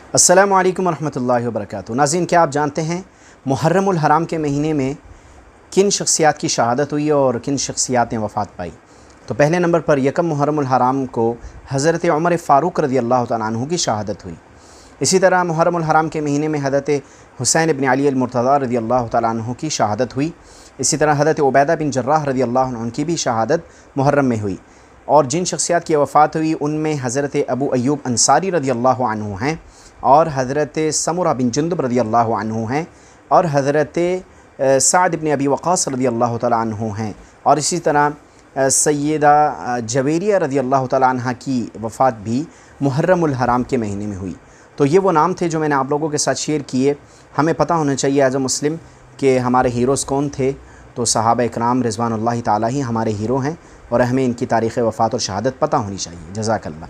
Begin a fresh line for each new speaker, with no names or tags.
अस्सलामु अलैकुम वरहमतुल्लाहि वबरकातुहू। नाज़रीन, क्या आप जानते हैं मुहर्रमुल हराम के महीने में किन शख्सियात की शहादत हुई और किन शख्सियात ने वफ़ात पाई? तो पहले नंबर पर यकम मुहर्रमुल हराम को हज़रत उमर फ़ारूक रज़ी अल्लाह तआला अन्हु की शहादत हुई। इसी तरह मुहर्रमुल हराम के महीने में हज़रत हुसैन इब्न अली अल-मुर्तज़ा रज़ी अल्लाह तआला अन्हु की शहादत हुई। इसी तरह हज़रत उबैदा बिन जर्राह रज़ी अल्लाह अन्हु की भी शहादत मुहर्रम में हुई। और जिन शख्सियात की वफ़ात हुई उनमें हज़रत अबू अय्यूब अंसारी रज़ी अल्लाह अन्हु हैं, और हज़रत समुरा बिन जुंदब रज़ी अल्लाह अन्हु हैं, और हज़रत साद इब्न अबी वक़ास रज़ी अल्लाह तआला अन्हु हैं। और इसी तरह सैयदा जवेरिया रज़ी अल्लाह तआला अन्हा की वफ़ात भी मुहर्रमुल हराम के महीने में हुई। तो ये वो नाम थे जो मैंने आप लोगों के साथ शेयर किए। हमें पता होना चाहिए एज़ अ मुस्लिम कि हमारे हीरोज़ कौन थे। तो सहाबा इकराम रिज़वानुल्लाहि ताला ही हमारे हीरो हैं और हमें इनकी तारीख़ वफ़ात और शहादत पता होनी चाहिए। जज़ाकल्लाह।